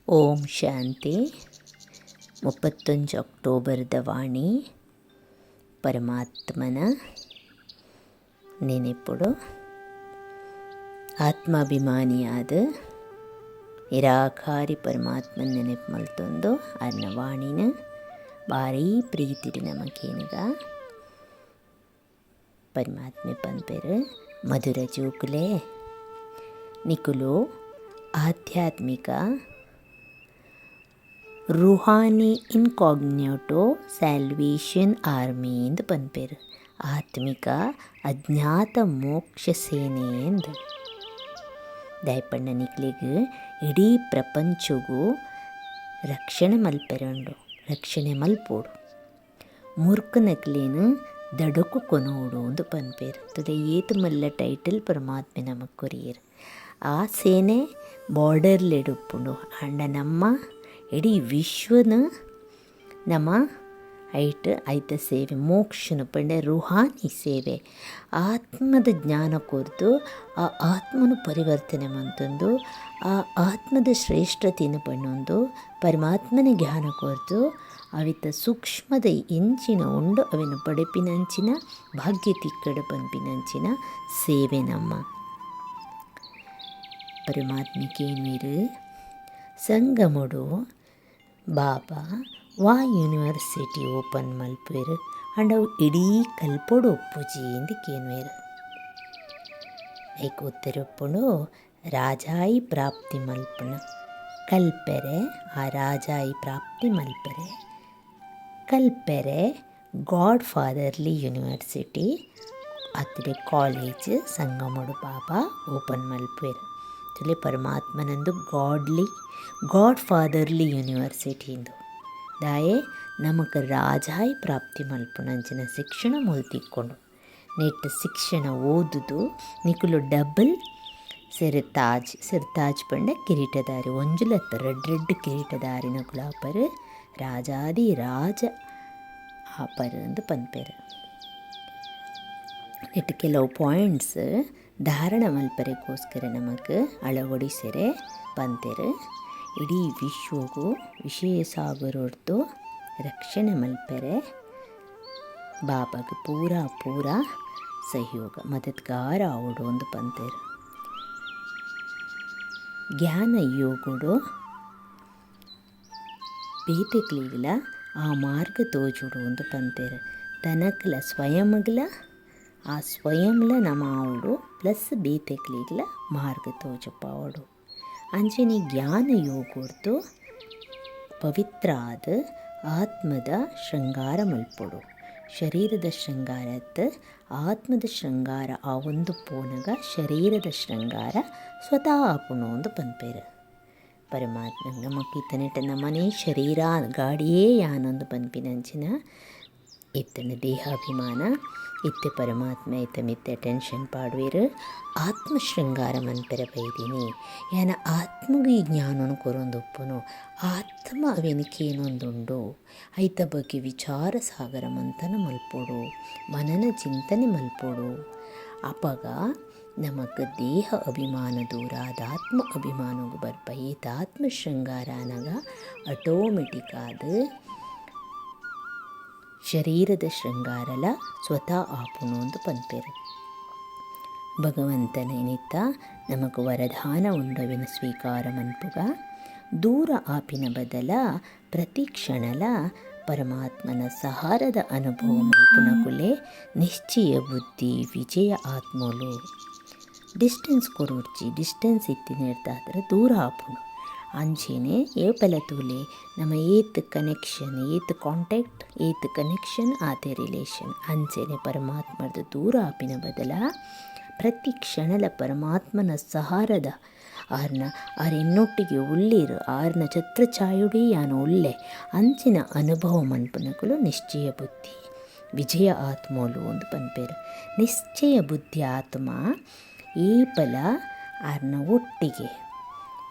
ಓಂ ಶಾಂತಿ. 31 ಅಕ್ಟೋಬರ್ದ ವಾಣಿ. ಪರಮಾತ್ಮನ ನೆನಪುಡು. ಆತ್ಮಾಭಿಮಾನಿಯಾದ ನಿರಾಕಾರಿ ಪರಮಾತ್ಮನ ನೆನಪು ಮಲ್ತೊಂದು ಅರ್ನ ವಾಣಿನ ಭಾರೀ ಪ್ರೀತಿಡಿ ನಮಗೇನಗ ಪರಮಾತ್ಮೆ ಪಂಪೆರು ಮಧುರ ಜೋಕುಲೆ ನಿಕುಲು ಆಧ್ಯಾತ್ಮಿಕ ರೂಹಾನಿ ಇನ್ಕಾಗ್ನೇಟೋ ಸ್ಯಾಲ್ವೇಷನ್ ಆರ್ಮಿ ಎಂದು ಪನ್ಪೇರು. ಆತ್ಮಿಕ ಅಜ್ಞಾತ ಮೋಕ್ಷ ಸೇನೆ ಎಂದು ದಯಪಣ್ಣ ನಿಕ್ಲಿಗೆ ಇಡೀ ಪ್ರಪಂಚಗೂ ರಕ್ಷಣೆ ಮಲ್ಪೆರಂಡು, ರಕ್ಷಣೆ ಮಲ್ಪೋಡು. ಮೂರ್ಖನಕ್ಲೇನು ದಡಕು ಕೊನೋಡು ಎಂದು ಪನ್ಪೇರು. ತುದೆ ಏತು ಮಲ್ಲ ಟೈಟಲ್ ಪರಮಾತ್ಮೆ ನಮಗೆ ಕೊರಿಯರು. ಆ ಸೇನೆ ಬಾರ್ಡರ್ಲೆಡುಪ್ಪುಂಡು. ಅಂಡ ನಮ್ಮ ಇಡೀ ವಿಶ್ವನ ನಮ್ಮ ಐತ ಸೇವೆ ಮೋಕ್ಷನ ಪಂಡೆ ರೂಹಾನಿ ಸೇವೆ ಆತ್ಮದ ಜ್ಞಾನ ಕೊರ್ದು ಆ ಆತ್ಮನ ಪರಿವರ್ತನೆ ಮಂತೊಂದು ಆ ಆತ್ಮದ ಶ್ರೇಷ್ಠತೆಯನ್ನು ಪಣ್ಣೊಂದು ಪರಮಾತ್ಮನ ಜ್ಞಾನ ಕೊರ್ದು ಅವಿತ ಸೂಕ್ಷ್ಮದ ಎಂಚಿನ ಉಂಡು ಅವನ್ನು ಪಡೆಪಿನಂಚಿನ ಭಾಗ್ಯ ತಿಕ್ಕಡ ಪಂಪಿನಂಚಿನ ಸೇವೆ ನಮ್ಮ ಪರಮಾತ್ಮಕೇನ್ವೀರು ಸಂಗಮಡು ಬಾಬಾ ವಾ ಯೂನಿವರ್ಸಿಟಿ ಓಪನ್ ಮಲ್ಪೇರು. ಅಂಡ್ ಅವು ಇಡೀ ಕಲ್ಪೊಡು ಒಪ್ಪುಜಿ ಎಂದು ಕೇನ್ವೇರು. ಐಕ್ ಉತ್ತರಪ್ಪುಡು ರಾಜಾಯಿ ಪ್ರಾಪ್ತಿ ಮಲ್ಪುಣ ಕಲ್ಪೆರೆ. ಆ ರಾಜಾಯಿ ಪ್ರಾಪ್ತಿ ಮಲ್ಪೆರೆ ಕಲ್ಪೆರೆ ಗಾಡ್ ಫಾದರ್ಲಿ ಯೂನಿವರ್ಸಿಟಿ ಅತ್ತಡೆ ಕಾಲೇಜ್ ಸಂಗಮಡು ಬಾಬಾ ಓಪನ್ ಮಲ್ಪೇರು. ತುಲೆ ಪರಮಾತ್ಮನಂದು ಗಾಡ್ ಫಾದರ್ಲಿ ಯೂನಿವರ್ಸಿಟಿ ಇಂದು ದಾಯೆ ನಮಗೆ ರಾಜಾಯಿ ಪ್ರಾಪ್ತಿ ಮಲ್ಪುನಂಚಿನ ಶಿಕ್ಷಣ ಮೂಲ್ತಿಕ್ಕೊಂಡು ನೆಟ್ ಶಿಕ್ಷಣ ಓದುದು ನಿಕುಲು ಡಬಲ್ ಸಿರ್ತಾಜ್ ಪಂಡ ಕಿರೀಟದಾರಿ ಒಂಜುಲತ್ತ ರೆಡ್ ಕಿರೀಟದಾರಿ ನಕುಲಾಪರು ರಾಜಾದಿ ರಾಜ ಆಪರು ಎಂದು ಪನ್ಪೇರು. ನೆಟ್ ಕೆಲವು ಪಾಯಿಂಟ್ಸ್ ಧಾರಣ ಮಲ್ಪರೆಗೋಸ್ಕರ ನಮಗೆ ಅಳವಡಿಸರೆ ಪಂತೆರು. ಇಡೀ ವಿಶ್ವಗೂ ವಿಷಯ ಸಾಗರದ್ದು ರಕ್ಷಣೆ ಮಲ್ಪೆರೆ ಬಾಬಾಗೆ ಪೂರ ಸಹಯೋಗ ಮದದ್ಗಾರ ಆವಡು ಒಂದು ಪಂತೆರು. ಜ್ಞಾನ ಯೋಗುಡು ಬೇತೆಕ್ಲಿಗ್ಲ ಆ ಮಾರ್ಗ ತೋಜುಡು ಒಂದು ಪಂತೆರು. ತನಕ್ಲ ಸ್ವಯಂಗ್ಲ ಆ ಸ್ವಯಂಲ ನಮ್ಮ ಆವಡು ಪ್ಲಸ್ ಬೇತೆಕ್ಲಿಗ್ಲ ಮಾರ್ಗ ತೋಜಪ್ಪ ಆವಡು. ಅಂಚನೆ ಜ್ಞಾನ ಯೋಗುರ್ದು ಪವಿತ್ರ ಆದ ಆತ್ಮದ ಶೃಂಗಾರ ಮಲ್ಪೊಡು. ಶರೀರದ ಶೃಂಗಾರತ್ತು ಆತ್ಮದ ಶೃಂಗಾರ ಆ ಒಂದು ಪೋನಗ ಶರೀರದ ಶೃಂಗಾರ ಸ್ವತಃ ಆಪುಣು ಒಂದು ಪನ್ಪೇರು. ಪರಮಾತ್ಮ ನಮಗೆ ಇತ್ತನೆಟ ನಮ್ಮನೇ ಶರೀರ ಗಾಡಿಯೇ ಯಾನೊಂದು ಪನ್ಪಿನಂಚಿನ ಇತ್ತನ ದೇಹಾಭಿಮಾನ ಇತ್ತೆ ಪರಮಾತ್ಮ ಇತ್ತ ಮಿತ್ತೆ ಟೆನ್ಷನ್ ಪಾಡುವೇರು. ಆತ್ಮ ಶೃಂಗಾರ ಮನ್ಪೆರ ಬೈದಿನಿ ಯಾನ ಆತ್ಮಗೂ ಈ ಜ್ಞಾನನು ಕೊರೊಂದೊಪ್ಪುನು. ಆತ್ಮ ಅವೆನಕೇನೊಂದುಂಡು ಐತ ಬಗ್ಗೆ ವಿಚಾರ ಸಾಗರ ಮಂಥನ ಮಲ್ಪೊಡು, ಮನನ ಚಿಂತನೆ ಮಲ್ಪೊಡು. ಅಪಗ ನಮಗೆ ದೇಹ ಅಭಿಮಾನ ದೂರ ಆತ್ಮ ಅಭಿಮಾನಗೂ ಬರ್ಪ ಈತ ಆತ್ಮ ಶೃಂಗಾರ ಅನಗ ಆಟೋಮೆಟಿಕ್ ಆದ ಶರೀರದ ಶೃಂಗಾರಲ ಸ್ವತಃ ಆಪುಣು ಒಂದು ಪನ್ಪೇರು. ಭಗವಂತನ ಏನಿತ್ತ ನಮಗೆ ವರದಾನ ಉಂಡವಿನ ಸ್ವೀಕಾರ ಮನ್ಪುಗ ದೂರ ಆಪಿನ ಬದಲ ಪ್ರತಿ ಕ್ಷಣಲ ಪರಮಾತ್ಮನ ಸಹಾರದ ಅನುಭವ ಮಲ್ಪುನಕುಲೆ ನಿಶ್ಚಯ ಬುದ್ಧಿ ವಿಜಯ ಆತ್ಮೋಲು. ಡಿಸ್ಟೆನ್ಸ್ ಕೊರೂರ್ಚಿ ಡಿಸ್ಟೆನ್ಸ್ ಇತ್ತಿನೇರ್ದಾದ್ರೆ ದೂರ ಆಪುಣು. ಅಂಚೆನೆ ಏಪಲ ತೂಲೆ ನಮ್ಮ ಏತ್ ಕನೆಕ್ಷನ್ ಏತ್ ಕಾಂಟ್ಯಾಕ್ಟ್ ಏತ್ ಕನೆಕ್ಷನ್ ಆತೆ ರಿಲೇಷನ್. ಅಂಚೆನೆ ಪರಮಾತ್ಮದ ದೂರ ಆಪಿನ ಬದಲ ಪ್ರತಿ ಕ್ಷಣಲ ಪರಮಾತ್ಮನ ಸಹಾರದ ಆರೆನ್ನೊಟ್ಟಿಗೆ ಉಳ್ಳೀರು ಆರ್ನ ಛತ್ರ ಛಾಯುಡೇ ಯಾನು ಉಳ್ಳೆ ಅಂಚಿನ ಅನುಭವ ಮನ್ಪುನಕುಲು ನಿಶ್ಚಯ ಬುದ್ಧಿ ವಿಜಯ ಆತ್ಮೋಲು ಒಂದು ಪನ್ಪೇರು. ನಿಶ್ಚಯ ಬುದ್ಧಿ ಆತ್ಮ ಏಪಲ ಆರ್ನ ಒಟ್ಟಿಗೆ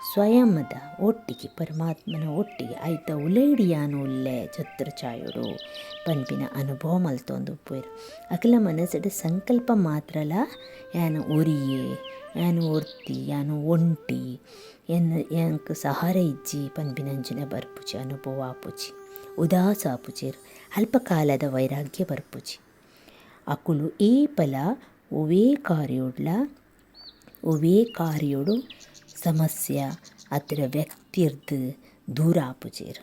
ಸ್ವಯಂದ ಒಟ್ಟಿಗೆ ಪರಮಾತ್ಮನ ಒಟ್ಟಿಗೆ ಐತ ಉಲೈಡಿಯಾನು ಉಲ್ಲೆ ಛತ್ರ ಛಾಯುಡು ಪನ್ಪಿನ ಅನುಭವ ಮಲ್ತೊಂದು ಉಪ್ಪುವೆರು. ಅಕಲ ಮನಸ್ಸಡ ಸಂಕಲ್ಪ ಮಾತ್ರಲ ಯಾನ ಒರಿಯೇ ಯಾನು ಒರ್ತಿ ಯಾನು ಒಂಟಿ ಎಂಕ್ ಸಹಾರ ಇಜ್ಜಿ ಪನ್ಪಿನಂಚಿನ ಬರ್ಪುಜಿ ಅನುಭವ ಆಪುಜಿ ಉದಾಸ ಆಪುಜೇರು ಅಲ್ಪಕಾಲದ ವೈರಾಗ್ಯ ಬರ್ಪುಜಿ ಅಕುಲು ಈ ಪಲ ಒವೇ ಕಾರ್ಯೋಡು ಸಮಸ್ಯೆ ಅದರ ವ್ಯಕ್ತಿರ್ದು ದೂರ ಆಪುಜೇರು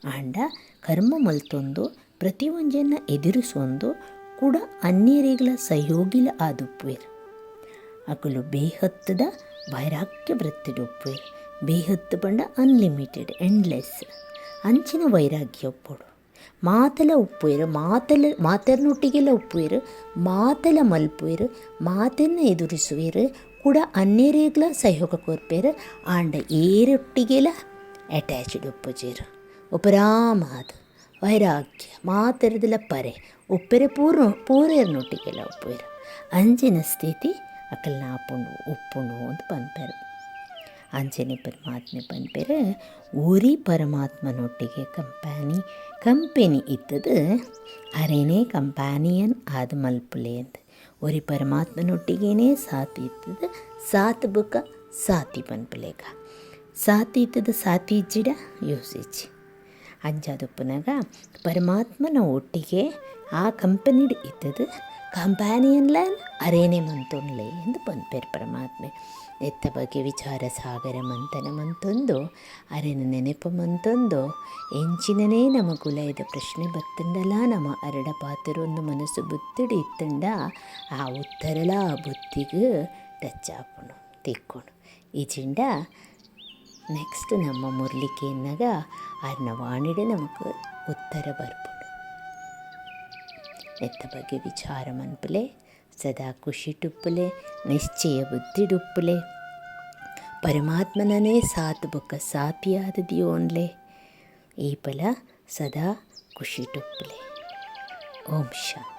ಆಂಡ ಕರ್ಮ ಮಲ್ತೊಂದು ಪ್ರತಿಯೊಂಜನ್ನ ಎದುರಿಸೊಂದು ಕೂಡ ಅನ್ಯರಿಗಳ ಸಹಯೋಗಿಲ ಆದುಪ್ಪುವೆರು ಅಕುಲು ಬೇಹತ್ತದ ವೈರಾಗ್ಯ ವೃತ್ತಿಡು ಉಪ್ಪುವೆರು ಬೇಹತ್ತು ಪಂಡ ಅನ್ಲಿಮಿಟೆಡ್ ಎಂಡ್ಲೆಸ್ ಅಂಚಿನ ವೈರಾಗ್ಯ ಉಪ್ಪುಡು ಮಾತಲ ಉಪ್ಪುವೆರು ಮಾತರ್ನೊಟ್ಟಿಗೆಲ್ಲ ಉಪ್ಪುವೆರು ಮಾತಲ ಮಲ್ಪುವೆರು ಮಾತನ್ನ ಎದುರಿಸುವೆರು ಕೂಡ ಅನ್ಯರೇಗ್ಲ ಸಹಯೋಗ ಕೋರ್ಪೇರು ಆಂಡ ಏರೊಟ್ಟಿಗೆಲ ಅಟ್ಯಾಚ್ಡ್ ಉಪ್ಪುಜೇರು ಉಪರಾಮಾದ ವೈರಾಗ್ಯ ಮಾತರದಲ್ಲ ಪರೆ ಉಪ್ಪೆರೆ ಪೂರೇರ್ನೊಟ್ಟಿಗೆಲ್ಲ ಉಪ್ಪುವೆರು ಅಂಚಿನ ಸ್ಥಿತಿ ಅಕಲ್ನ ಆಪುಂಡು ಉಪ್ಪುಂಡು ಅಂತ ಪನ್ಪೆರು ಅಂಚನೆ ಪರಮಾತ್ಮೆ ಪನ್ಪೆರು ಊರಿ ಪರಮಾತ್ಮನೊಟ್ಟಿಗೆ ಕಂಪೆನಿ ಇದ್ದದು ಅರೇನೇ ಕಂಪ್ಯಾನಿಯನ್ ಆದ ಮಲ್ಪುಲೆ ಅಂತ ಒರಿ ಪರಮಾತ್ಮನೊಟ್ಟಿಗೇನೆ ಸಾತಿ ಇತ್ತದ ಸಾತ್ ಬುಕ್ಕ ಸಾತಿ ಪನ್ಪುಲೆಗ ಸಾತಿ ಇತ್ತದ ಸಾತಿ ಇಜ್ಜಿಡ ಯೂಸಿಜ್ಜಿ ಅಂಜಾದುಪ್ಪನಾಗ ಪರಮಾತ್ಮನ ಒಟ್ಟಿಗೆ ಆ ಕಂಪನಿಡ್ ಇದ್ದದು ಕಂಪ್ಯಾನಿಯನ್ಲ ಅರೇನೆ ಮಂತೊಂಡ್ಲೆ ಎಂದು ಪನ್ಪೇರು ಪರಮಾತ್ಮೆ ಎತ್ತ ಬಗ್ಗೆ ವಿಚಾರ ಸಾಗರ ಮಂಥನ ಮಂತೊಂದು ಅರೆನ ನೆನಪು ಮಂತೊಂದು ಎಂಚಿನನೇ ನಮ್ಮ ಕುಲಯದ ಪ್ರಶ್ನೆ ಬತ್ತಂಡಲ ನಮ್ಮ ಅರಡ ಪಾತ್ರೊಂದು ಮನಸ್ಸು ಬುತ್ತಿಡಿ ಇತ್ತಂಡ ಆ ಉತ್ತರಲ ಆ ಬುತ್ತಿಗೆ ಟಚ್ ಆಪುಣು ತಿಕ್ಕೊಣು ಈಜಿಂಡ ನೆಕ್ಸ್ಟ್ ನಮ್ಮ ಮುರ್ಲಿಕೆಯನ್ನಾಗ ಅರ್ನ ವಾಣಿಡೆ ನಮಗೆ ಉತ್ತರ ಬರ್ಪುಡು ಎತ್ತ ಬಗ್ಗೆ ವಿಚಾರ ಮನ್ಪುಲೆ ಸದಾ ಖುಷಿ ಟುಪ್ಪುಲೆ ನಿಶ್ಚಯ ಬುದ್ಧಿಡುಪ್ಪುಲೆ ಪರಮಾತ್ಮನೇ ಸಾತ್ ಬೊಕ್ಕ ಸಾತಿಯಾದದಿಯೋನ್ಲೆ ಈ ಫಲ ಸದಾ ಖುಷಿ ಟುಪ್ಪುಲೆ ಓಂ ಶಾಂತಿ.